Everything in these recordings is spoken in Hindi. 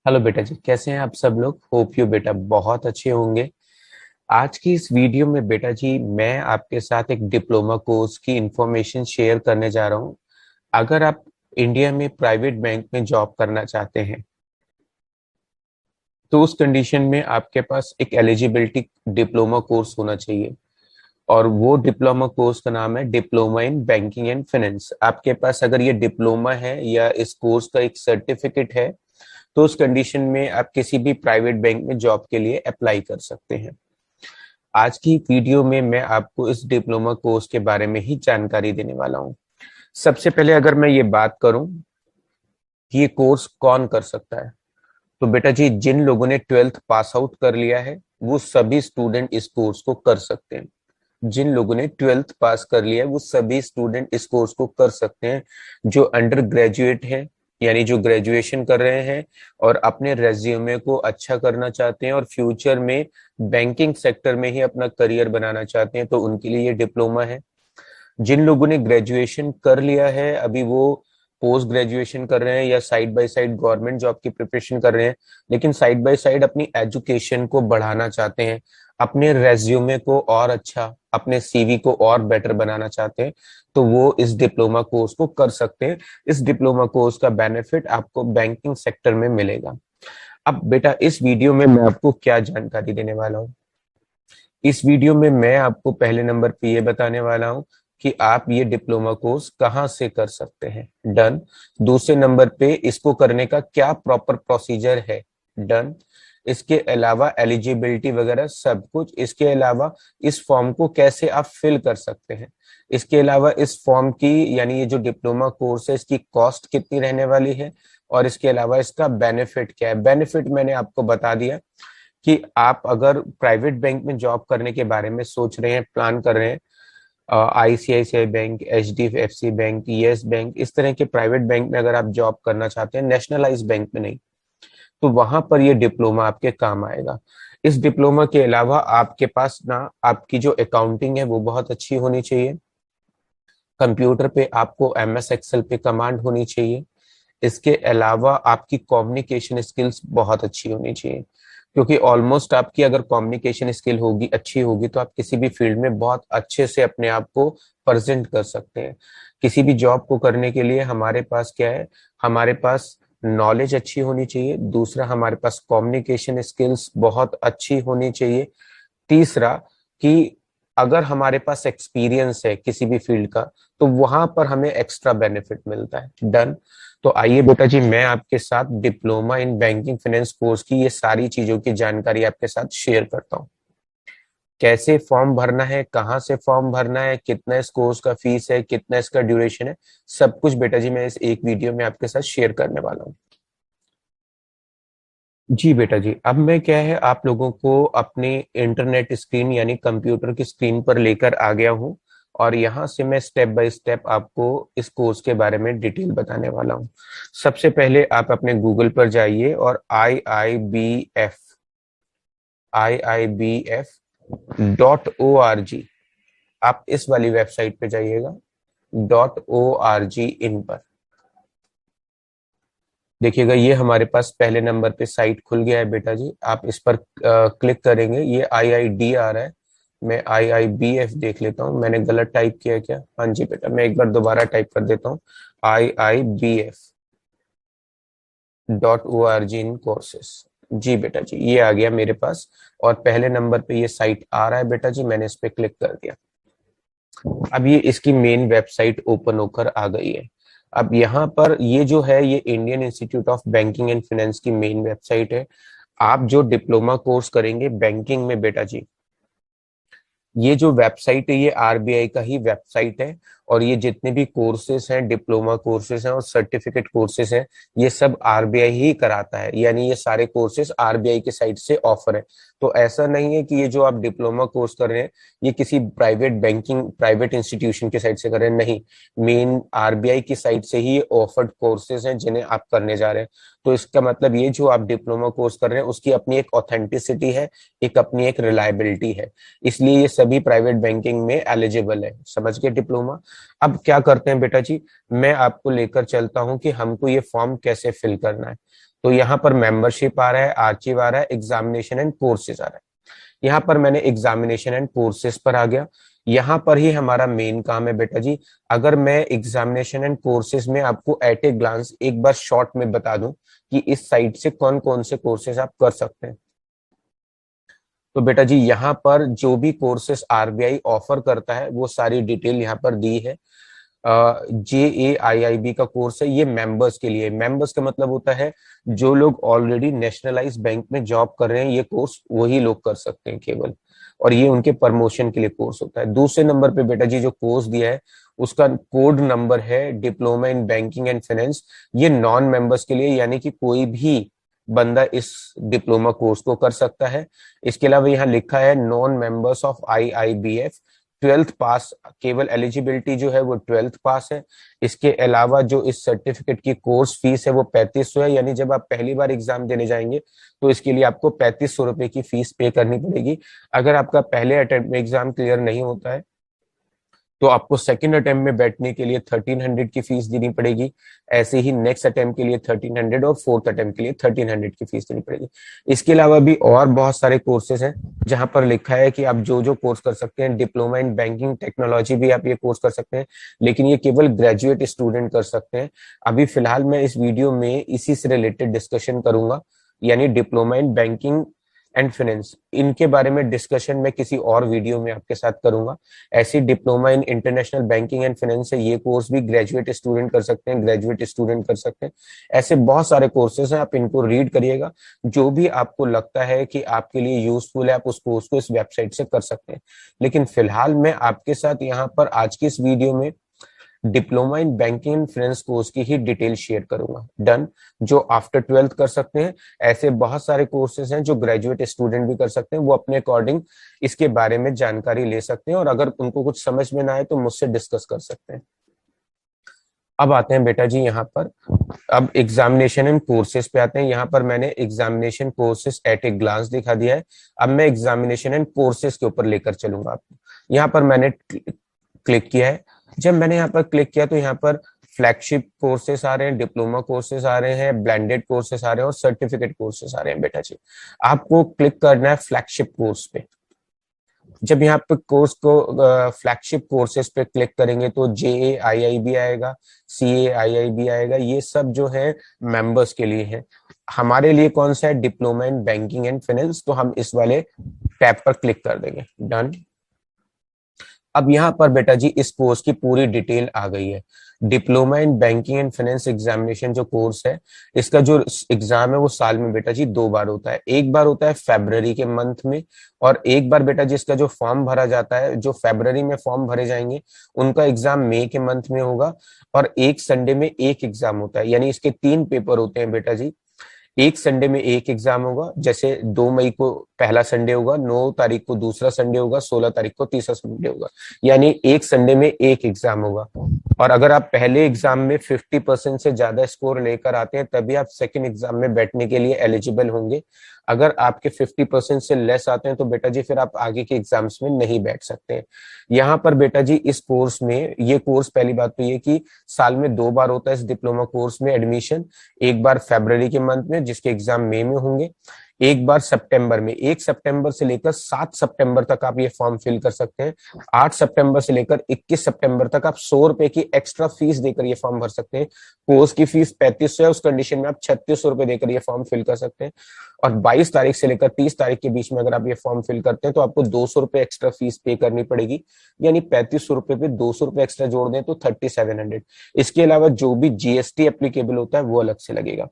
हेलो बेटा जी, कैसे हैं आप सब लोग। होप यू बेटा बहुत अच्छे होंगे। आज की इस वीडियो में बेटा जी मैं आपके साथ एक डिप्लोमा कोर्स की इंफॉर्मेशन शेयर करने जा रहा हूं। अगर आप इंडिया में प्राइवेट बैंक में जॉब करना चाहते हैं तो उस कंडीशन में आपके पास एक एलिजिबिलिटी डिप्लोमा कोर्स होना चाहिए। और वो डिप्लोमा कोर्स का नाम है diploma in banking and finance. आपके पास अगर ये डिप्लोमा है या इस कोर्स का एक सर्टिफिकेट है तो उस कंडीशन में आप किसी भी प्राइवेट बैंक में जॉब के लिए अप्लाई कर सकते हैं। आज की वीडियो में मैं आपको इस डिप्लोमा कोर्स के बारे में ही जानकारी देने वाला हूं। सबसे पहले अगर मैं ये बात करूं कि ये कोर्स कौन कर सकता है, तो बेटा जी जिन लोगों ने 12th पास आउट कर लिया है वो सभी स्टूडेंट इस कोर्स को कर सकते हैं। जिन लोगों ने 12th पास कर लिया है वो सभी स्टूडेंट इस कोर्स को कर सकते हैं। जो अंडर ग्रेजुएट है यानी जो ग्रेजुएशन कर रहे हैं और अपने रेज्यूमे को अच्छा करना चाहते हैं और फ्यूचर में बैंकिंग सेक्टर में ही अपना करियर बनाना चाहते हैं तो उनके लिए ये डिप्लोमा है। जिन लोगों ने ग्रेजुएशन कर लिया है अभी वो पोस्ट ग्रेजुएशन कर रहे हैं या side by side government job की प्रिपरेशन कर रहे हैं, लेकिन साइड बाय साइड अपनी एजुकेशन को बढ़ाना चाहते हैं, अपने रेज्यूमे को और अच्छा, अपने सीवी को और बेटर बनाना चाहते हैं, तो वो इस डिप्लोमा कोर्स को कर सकते हैं। इस डिप्लोमा कोर्स का बेनिफिट आपको बैंकिंग सेक्टर में मिलेगा। अब बेटा इस वीडियो में मैं आपको क्या जानकारी देने वाला हूँ। इस वीडियो में मैं आपको पहले नंबर पे ये बताने वाला हूं कि आप ये डिप्लोमा कोर्स कहाँ से कर सकते हैं। डन। दूसरे नंबर पे इसको करने का क्या प्रॉपर प्रोसीजर है। डन। इसके अलावा एलिजिबिलिटी वगैरह सब कुछ। इसके अलावा इस फॉर्म को कैसे आप फिल कर सकते हैं। इसके अलावा इस फॉर्म की यानी ये जो डिप्लोमा कोर्स है इसकी कॉस्ट कितनी रहने वाली है और इसके अलावा इसका बेनिफिट क्या है। बेनिफिट मैंने आपको बता दिया कि आप अगर प्राइवेट बैंक में जॉब करने के बारे में सोच रहे हैं, प्लान कर रहे हैं, ICICI bank, HDFC bank, yes bank, इस तरह के प्राइवेट बैंक में अगर आप जॉब करना चाहते हैं, नेशनलाइज बैंक में नहीं, तो वहां पर ये डिप्लोमा आपके काम आएगा। इस डिप्लोमा के अलावा आपके पास ना आपकी जो अकाउंटिंग है वो बहुत अच्छी होनी चाहिए। कंप्यूटर पे आपको एमएस एक्सेल पे कमांड होनी चाहिए। इसके अलावा आपकी कम्युनिकेशन स्किल्स बहुत अच्छी होनी चाहिए, क्योंकि ऑलमोस्ट आपकी अगर कम्युनिकेशन स्किल होगी, अच्छी होगी, तो आप किसी भी फील्ड में बहुत अच्छे से अपने आप को प्रेजेंट कर सकते हैं। किसी भी जॉब को करने के लिए हमारे पास क्या है, हमारे पास नॉलेज अच्छी होनी चाहिए। दूसरा, हमारे पास कम्युनिकेशन स्किल्स बहुत अच्छी होनी चाहिए। तीसरा कि अगर हमारे पास एक्सपीरियंस है किसी भी फील्ड का तो वहां पर हमें एक्स्ट्रा बेनिफिट मिलता है। डन। तो आइए बेटा जी मैं आपके साथ diploma in banking finance course की ये सारी चीजों की जानकारी आपके साथ शेयर करता हूँ। कैसे फॉर्म भरना है, कहाँ से फॉर्म भरना है, कितना इस कोर्स का फीस है, कितना इसका ड्यूरेशन है, सब कुछ बेटा जी मैं इस एक वीडियो में आपके साथ शेयर करने वाला हूँ। जी बेटा जी, अब मैं क्या है आप लोगों को अपनी इंटरनेट स्क्रीन यानी कंप्यूटर की स्क्रीन पर लेकर आ गया हूं और यहाँ से मैं स्टेप बाय स्टेप आपको इस कोर्स के बारे में डिटेल बताने वाला हूं। सबसे पहले आप अपने गूगल पर जाइए और IIBF आप इस वाली वेबसाइट पे जाइएगा। .org इन पर देखिएगा, ये हमारे पास पहले नंबर पे साइट खुल गया है बेटा जी। आप इस पर क्लिक करेंगे, ये IID आ रहा है। मैं IIBF देख लेता हूँ, मैंने गलत टाइप किया क्या। हाँ जी बेटा, मैं एक बार दोबारा टाइप कर देता हूँ। IIBF.org इन कोर्सेस। जी बेटा जी, ये आ गया मेरे पास और पहले नंबर पे ये साइट आ रहा है बेटा जी, मैंने इस पे क्लिक कर दिया। अब ये इसकी मेन वेबसाइट ओपन होकर आ गई है। अब यहाँ पर ये जो है ये Indian institute of banking and finance की मेन वेबसाइट है। आप जो डिप्लोमा कोर्स करेंगे बैंकिंग में बेटा जी, ये जो वेबसाइट है ये आरबीआई का ही वेबसाइट है और ये जितने भी कोर्सेज हैं, डिप्लोमा कोर्सेज हैं और सर्टिफिकेट कोर्सेज हैं, ये सब आरबीआई ही कराता है। यानी ये सारे कोर्सेज आरबीआई के साइड से ऑफर है। तो ऐसा नहीं है कि ये जो आप डिप्लोमा कोर्स कर रहे हैं ये किसी प्राइवेट बैंकिंग प्राइवेट इंस्टीट्यूशन के साइड से कर रहे हैं, नहीं। मेन आरबीआई की साइड से ही ऑफर्ड कोर्सेज हैं जिन्हें आप करने जा रहे हैं। तो इसका मतलब ये जो आप डिप्लोमा कोर्स कर रहे हैं उसकी अपनी एक ऑथेंटिसिटी है, एक अपनी एक रिलायबिलिटी है, इसलिए ये सभी प्राइवेट बैंकिंग में एलिजिबल है। समझ गए डिप्लोमा। अब क्या करते हैं बेटा जी, मैं आपको लेकर चलता हूं कि हमको ये फॉर्म कैसे फिल करना है। तो यहाँ पर मेंबरशिप आ रहा है, आर्चिव आ रहा है, एग्जामिनेशन एंड कोर्सेज आ रहा है। यहाँ पर मैंने एग्जामिनेशन एंड कोर्सेज पर आ गया। यहाँ पर ही हमारा मेन काम है बेटा जी। अगर मैं एग्जामिनेशन एंड कोर्सेज में आपको एट ए ग्लांस एक बार शॉर्ट में बता दूं कि इस साइट से कौन कौन से कोर्सेज आप कर सकते हैं, तो बेटा जी यहाँ पर जो भी कोर्सेस आरबीआई ऑफर करता है वो सारी डिटेल यहाँ पर दी है। JAIIB का कोर्स है, ये मेंबर्स के लिए। मेंबर्स का मतलब होता है जो लोग ऑलरेडी नेशनलाइज बैंक में जॉब कर रहे हैं, ये कोर्स वही लोग कर सकते हैं केवल, और ये उनके प्रमोशन के लिए कोर्स होता है। दूसरे नंबर पे बेटा जी जो कोर्स दिया है उसका कोड नंबर है diploma in banking and finance. ये नॉन मेंबर्स के लिए, यानी कि कोई भी बंदा इस डिप्लोमा कोर्स को कर सकता है। इसके अलावा यहाँ लिखा है non members of IIBF 12th पास, केवल एलिजिबिलिटी जो है वो 12th पास है। इसके अलावा जो इस सर्टिफिकेट की कोर्स फीस है वो 3500 है, यानी जब आप पहली बार एग्जाम देने जाएंगे तो इसके लिए आपको 3500 रुपए की फीस पे करनी पड़ेगी। अगर आपका पहले अटेम्प्ट में एग्जाम क्लियर नहीं होता है तो आपको सेकंड अटेम्प्ट में बैठने के लिए 1300 की फीस देनी पड़ेगी। ऐसे ही नेक्स्ट अटेम्प्ट के लिए 1300 और फोर्थ अटेम्प्ट के लिए 1300 की फीस देनी पड़ेगी। इसके अलावा भी और बहुत सारे कोर्सेज हैं जहां पर लिखा है कि आप जो जो कोर्स कर सकते हैं। डिप्लोमा इन बैंकिंग टेक्नोलॉजी भी आप ये कोर्स कर सकते हैं, लेकिन ये केवल ग्रेजुएट स्टूडेंट कर सकते हैं। अभी फिलहाल मैं इस वीडियो में इसी से रिलेटेड डिस्कशन करूंगा, यानी diploma in banking and finance. इनके बारे में डिस्कशन मैं किसी और वीडियो में आपके साथ करूंगा। ऐसी diploma in international banking and finance है, ये कोर्स भी ग्रेजुएट स्टूडेंट कर सकते हैं, ग्रेजुएट स्टूडेंट कर सकते हैं। ऐसे बहुत सारे कोर्सेज हैं, आप इनको रीड करिएगा। जो भी आपको लगता है कि आपके लिए यूजफुल है आप उस कोर्स को इस वेबसाइट से कर सकते हैं। लेकिन फिलहाल मैं आपके साथ यहाँ पर आज की इस वीडियो में diploma in banking and finance course की ही डिटेल शेयर करूंगा। डन। जो आफ्टर 12th कर सकते हैं, ऐसे बहुत सारे कोर्सेज हैं जो ग्रेजुएट स्टूडेंट भी कर सकते हैं। वो अपने अकॉर्डिंग इसके बारे में जानकारी ले सकते हैं, और अगर उनको कुछ समझ में ना आए तो मुझसे डिस्कस कर सकते हैं। अब आते हैं बेटा जी यहाँ पर, अब एग्जामिनेशन एंड कोर्सेज पे आते हैं। यहाँ पर मैंने examination courses at a glance दिखा दिया है। अब मैं एग्जामिनेशन एंड कोर्सेज के ऊपर लेकर चलूंगा आपको। यहाँ पर मैंने क्लिक किया है। जब मैंने यहाँ पर क्लिक किया तो यहाँ पर फ्लैगशिप कोर्सेस आ रहे हैं, डिप्लोमा कोर्सेस आ रहे हैं, ब्लेंडेड कोर्सेस आ रहे हैं और सर्टिफिकेट कोर्सेस आ रहे हैं। बेटा जी आपको क्लिक करना है फ्लैगशिप कोर्स पे। जब यहाँ पे कोर्स को फ्लैगशिप कोर्सेस पे क्लिक करेंगे तो JAIIB आएगा, CAIIB आएगा। ये सब जो है मेंबर्स के लिए है। हमारे लिए कौन सा है? Diploma in banking and finance. तो हम इस वाले टैब पर क्लिक कर देंगे। डन। अब यहाँ पर बेटा जी इस कोर्स की पूरी डिटेल आ गई है। Diploma in banking and finance examination जो कोर्स है, इसका जो एग्जाम है वो साल में बेटा जी 2 बार होता है। एक बार होता है फरवरी के मंथ में, और एक बार बेटा जी इसका जो फॉर्म भरा जाता है, जो फरवरी में फॉर्म भरे जाएंगे उनका एग्जाम मई के मंथ में होगा। और एक संडे में एक एग्जाम होता है, यानी इसके 3 पेपर होते हैं बेटा जी। एक संडे में एक एग्जाम होगा, जैसे 2 मई को पहला संडे होगा, 9 तारीख को दूसरा संडे होगा, 16 तारीख को तीसरा संडे होगा, यानी एक संडे में एक एग्जाम होगा। और अगर आप पहले एग्जाम में 50% से ज्यादा स्कोर लेकर आते हैं तभी आप सेकंड एग्जाम में बैठने के लिए एलिजिबल होंगे। अगर आपके 50% से लेस आते हैं तो बेटा जी फिर आप आगे के एग्जाम्स में नहीं बैठ सकते। यहाँ पर बेटा जी इस कोर्स में, ये कोर्स पहली बात तो ये कि साल में 2 बार होता है इस डिप्लोमा कोर्स में एडमिशन। एक बार फरवरी के मंथ में जिसके एग्जाम मई में होंगे, एक बार सितंबर में। 1 सितंबर से लेकर 7 सितंबर तक आप ये फॉर्म फिल कर सकते हैं। 8 सितंबर से लेकर 21 सितंबर तक आप 100 रुपए की एक्स्ट्रा फीस देकर ये फॉर्म भर सकते हैं। कोर्स की फीस 3500 है, उस कंडीशन में आप 3600 रुपए देकर ये फॉर्म फिल कर सकते हैं। और 22 तारीख से लेकर 30 तारीख के बीच में अगर आप ये फॉर्म फिल करते हैं तो आपको 200 रुपए एक्स्ट्रा फीस पे करनी पड़ेगी, यानी 3500 रुपए पे 200 रुपए एक्स्ट्रा जोड़ दें तो 3700। इसके अलावा जो भी GST एप्लीकेबल होता है वो अलग से लगेगा।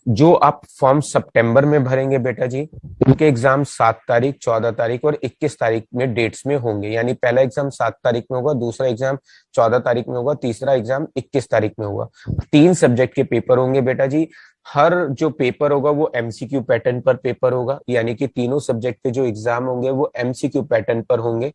जो आप फॉर्म सितंबर में भरेंगे बेटा जी, उनके एग्जाम 7 तारीख, 14 तारीख और 21 तारीख में डेट्स में होंगे। यानी पहला एग्जाम 7 तारीख में होगा, दूसरा एग्जाम 14 तारीख में होगा, तीसरा एग्जाम 21 तारीख में होगा। 3 सब्जेक्ट के पेपर होंगे बेटा जी। हर जो पेपर होगा वो MCQ पैटर्न पर पेपर होगा, यानी कि तीनों सब्जेक्ट के जो एग्जाम होंगे वो MCQ पैटर्न पर होंगे।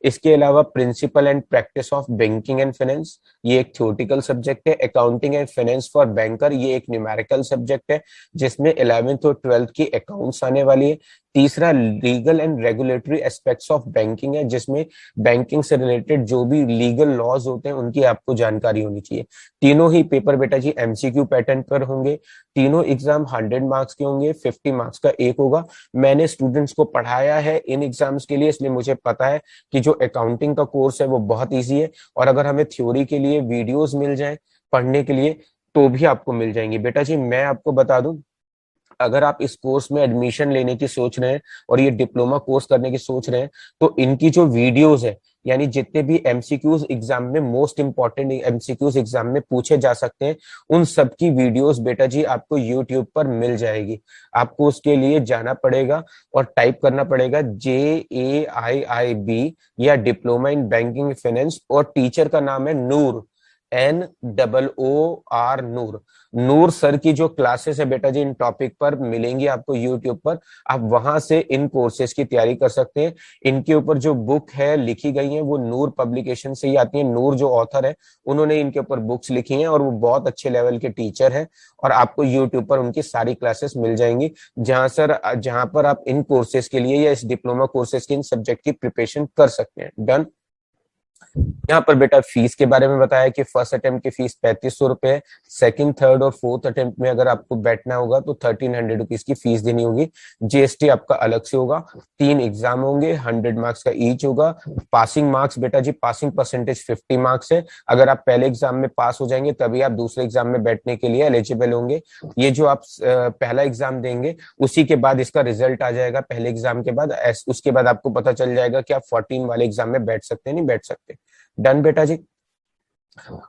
इसके अलावा principle and practice of banking and finance, ये एक थ्योरेटिकल सब्जेक्ट है। Accounting and finance for banker, ये एक न्यूमेरिकल सब्जेक्ट है जिसमें 11th और 12th की अकाउंट्स आने वाली है। तीसरा legal and regulatory aspects of banking है, जिसमें बैंकिंग से रिलेटेड जो भी लीगल लॉज होते हैं उनकी आपको जानकारी होनी चाहिए। तीनों ही पेपर बेटा जी एमसीक्यू पैटर्न पर होंगे। तीनों एग्जाम 100 मार्क्स के होंगे, 50 मार्क्स का एक होगा। मैंने स्टूडेंट्स को पढ़ाया है इन एग्जाम्स के लिए, इसलिए मुझे पता है कि जो अकाउंटिंग का कोर्स है वो बहुत ईजी है, और अगर हमें थ्योरी के लिए वीडियोस मिल जाए पढ़ने के लिए तो भी आपको मिल जाएंगी। बेटा जी मैं आपको बता दूं, अगर आप इस कोर्स में एडमिशन लेने की सोच रहे हैं और ये डिप्लोमा कोर्स करने की सोच रहे हैं, तो इनकी जो वीडियोस है, यानी जितने भी एमसीक्यूज एग्जाम में, मोस्ट इंपॉर्टेंट एमसीक्यूज एग्जाम में पूछे जा सकते हैं, उन सब की वीडियोस बेटा जी आपको यूट्यूब पर मिल जाएगी। आपको उसके लिए जाना पड़ेगा और टाइप करना पड़ेगा JAIIB या डिप्लोमा इन बैंकिंग फाइनेंस, और टीचर का नाम है नूर, NOOR नूर। नूर सर की जो क्लासेस है बेटा जी इन टॉपिक पर मिलेंगी आपको यूट्यूब पर, आप वहां से इन कोर्सेज की तैयारी कर सकते हैं। इनके ऊपर जो बुक है लिखी गई है वो नूर पब्लिकेशन से ही आती है। नूर जो ऑथर है उन्होंने इनके ऊपर बुक्स लिखी हैं और वो बहुत अच्छे लेवल के टीचर है, और आपको यूट्यूब पर उनकी सारी क्लासेस मिल जाएंगी, जहां पर आप इन कोर्सेज के लिए या इस डिप्लोमा कोर्सेज के इन सब्जेक्ट की प्रिपरेशन कर सकते हैं। डन। यहाँ पर बेटा फीस के बारे में बताया कि फर्स्ट अटेम्प्ट की फीस 3500 रुपए है। सेकंड, थर्ड और फोर्थ अटेम्प्ट में अगर आपको बैठना होगा तो 1300 रुपीज की फीस देनी होगी। जीएसटी आपका अलग से होगा। 3 एग्जाम होंगे, 100 मार्क्स का ईच होगा। पासिंग मार्क्स बेटा जी, पासिंग परसेंटेज 50 मार्क्स है। अगर आप पहले एग्जाम में पास हो जाएंगे तभी आप दूसरे एग्जाम में बैठने के लिए एलिजिबल होंगे। ये जो आप पहला एग्जाम देंगे उसी के बाद इसका रिजल्ट आ जाएगा, पहले एग्जाम के बाद। उसके बाद आपको पता चल जाएगा कि आप 14 वाले एग्जाम में बैठ सकते हैं नहीं बैठ सकते। डन बेटा जी।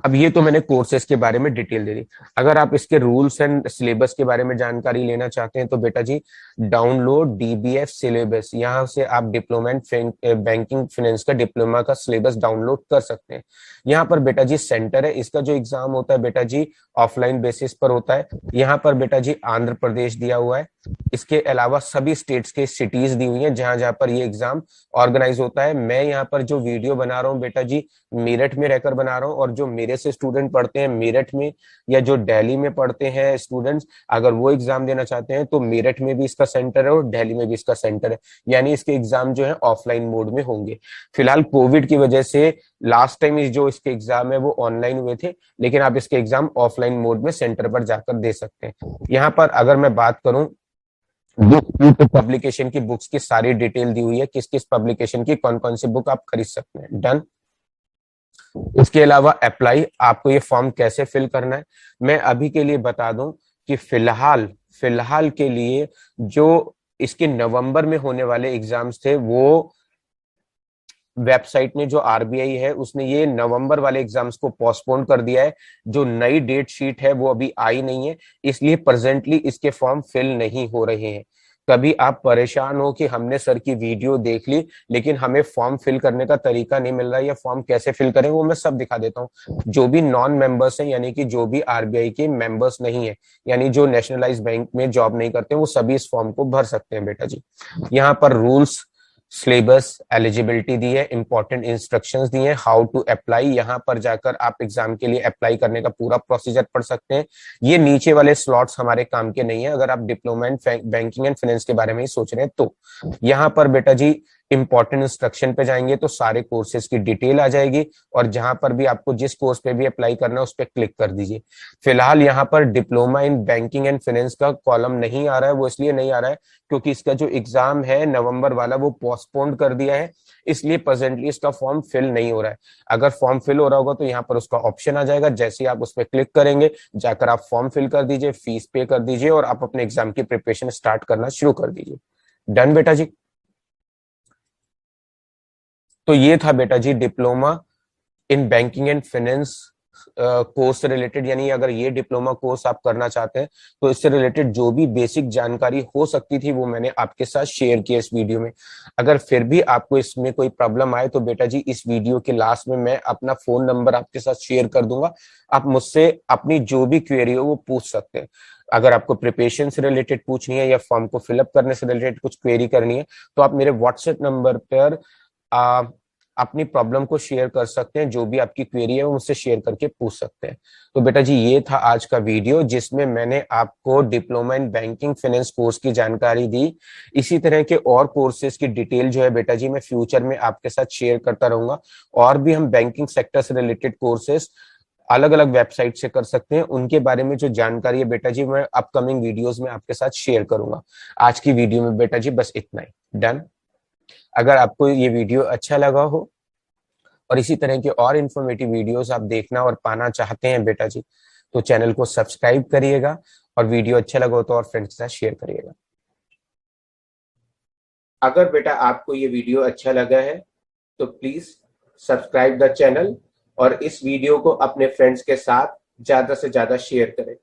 अब ये तो मैंने कोर्सेज के बारे में डिटेल दे दी। अगर आप इसके रूल्स एंड सिलेबस के बारे में जानकारी लेना चाहते हैं तो बेटा जी डाउनलोड DBF सिलेबस, यहाँ से आप डिप्लोमा इन बैंकिंग फाइनेंस का डिप्लोमा का सिलेबस डाउनलोड कर सकते हैं। यहाँ पर बेटा जी सेंटर है, इसका जो एग्जाम होता है बेटा जी ऑफलाइन बेसिस पर होता है। यहाँ पर बेटा जी आंध्र प्रदेश दिया हुआ है, इसके अलावा सभी स्टेट्स के सिटीज दी हुई हैं जहां जहां पर ये एग्जाम ऑर्गेनाइज होता है। मैं यहाँ पर जो वीडियो बना रहा हूँ बेटा जी मेरठ में रहकर बना रहा हूँ, और जो मेरे से स्टूडेंट पढ़ते हैं मेरठ में या जो दिल्ली में पढ़ते हैं स्टूडेंट्स, अगर वो एग्जाम देना चाहते हैं तो मेरठ में भी इसका सेंटर है और दिल्ली में भी इसका सेंटर है, यानी इसके एग्जाम जो है ऑफलाइन मोड में होंगे। फिलहाल कोविड की वजह से लास्ट टाइम जो इसके एग्जाम है वो ऑनलाइन हुए थे, लेकिन आप इसके एग्जाम ऑफलाइन मोड में सेंटर पर जाकर दे सकते हैं। यहाँ पर अगर मैं बात करूं बुक पब्लिकेशन की, बुक्स की सारी डिटेल दी हुई है, किस किस पब्लिकेशन की कौन कौन सी बुक आप खरीद सकते हैं। डन। इसके अलावा अप्लाई, आपको ये फॉर्म कैसे फिल करना है मैं अभी के लिए बता दूं कि फिलहाल फिलहाल के लिए जो इसके नवंबर में होने वाले एग्जाम्स थे वो वेबसाइट ने, जो आरबीआई है उसने ये नवंबर वाले एग्जाम्स को पोस्टपोन कर दिया है। जो नई डेट शीट है वो अभी आई नहीं है, इसलिए प्रेजेंटली इसके फॉर्म फिल नहीं हो रहे हैं। कभी आप परेशान हो कि हमने सर की वीडियो देख ली लेकिन हमें फॉर्म फिल करने का तरीका नहीं मिल रहा है या फॉर्म कैसे फिल करें, वो मैं सब दिखा देता हूँ। जो भी नॉन मेंबर्स हैं, यानी कि जो भी आरबीआई के मेंबर्स नहीं है, यानी जो नेशनलाइज बैंक में जॉब नहीं करते, वो सभी इस फॉर्म को भर सकते हैं बेटा जी। यहाँ पर रूल्स, सिलेबस, एलिजिबिलिटी दी है, इंपॉर्टेंट इंस्ट्रक्शंस दी हैं, हाउ टू अप्लाई, यहाँ पर जाकर आप एग्जाम के लिए अप्लाई करने का पूरा प्रोसीजर पढ़ सकते हैं। ये नीचे वाले स्लॉट्स हमारे काम के नहीं है अगर आप diploma in banking and finance के बारे में ही सोच रहे हैं तो। यहाँ पर बेटा जी इंपॉर्टेंट इंस्ट्रक्शन पे जाएंगे तो सारे कोर्सेज की डिटेल आ जाएगी, और जहां पर भी आपको जिस कोर्स पे भी अप्लाई करना है उस पर क्लिक कर दीजिए। फिलहाल यहाँ पर diploma in banking and finance का कॉलम नहीं आ रहा है, वो इसलिए नहीं आ रहा है क्योंकि इसका जो एग्जाम है नवंबर वाला वो पोस्टपोन कर दिया है, इसलिए प्रेजेंटली इसका फॉर्म फिल नहीं हो रहा है। अगर फॉर्म फिल हो रहा होगा तो यहाँ पर उसका ऑप्शन आ जाएगा, जैसे ही आप उस पर क्लिक करेंगे जाकर आप फॉर्म फिल कर दीजिए, फीस पे कर दीजिए और आप अपने एग्जाम की प्रिपरेशन स्टार्ट करना शुरू कर दीजिए। डन बेटा जी। तो ये था बेटा G diploma in banking and finance course से रिलेटेड, यानी अगर ये डिप्लोमा कोर्स आप करना चाहते हैं तो इससे रिलेटेड जो भी बेसिक जानकारी हो सकती थी वो मैंने आपके साथ शेयर किया इस वीडियो में। अगर फिर भी आपको इसमें कोई प्रॉब्लम आए तो बेटा जी इस वीडियो के लास्ट में मैं अपना फोन नंबर आपके साथ शेयर कर दूंगा, आप मुझसे अपनी जो भी क्वेरी हो वो पूछ सकते हैं। अगर आपको प्रिपरेशन से रिलेटेड पूछनी है या फॉर्म को फिलअप करने से रिलेटेड कुछ क्वेरी करनी है तो आप मेरे व्हाट्सएप नंबर पर अपनी प्रॉब्लम को शेयर कर सकते हैं, जो भी आपकी क्वेरी है वो मुझसे शेयर करके पूछ सकते हैं। तो बेटा जी ये था आज का वीडियो, जिसमें मैंने आपको diploma in banking finance course की जानकारी दी। इसी तरह के और कोर्सेज की डिटेल जो है बेटा जी मैं फ्यूचर में आपके साथ शेयर करता रहूंगा। और भी हम बैंकिंग सेक्टर से रिलेटेड कोर्सेज अलग अलग वेबसाइट से कर सकते हैं, उनके बारे में जो जानकारी है बेटा जी मैं अपकमिंग वीडियोस में आपके साथ शेयर करूंगा। आज की वीडियो में बेटा जी बस इतना ही। डन। अगर आपको ये वीडियो अच्छा लगा हो और इसी तरह के और इन्फॉर्मेटिव वीडियोस आप देखना और पाना चाहते हैं बेटा जी, तो चैनल को सब्सक्राइब करिएगा, और वीडियो अच्छा लगा हो तो और फ्रेंड्स के साथ शेयर करिएगा। अगर बेटा आपको ये वीडियो अच्छा लगा है तो प्लीज सब्सक्राइब द चैनल, और इस वीडियो को अपने फ्रेंड्स के साथ ज्यादा से ज्यादा शेयर करें।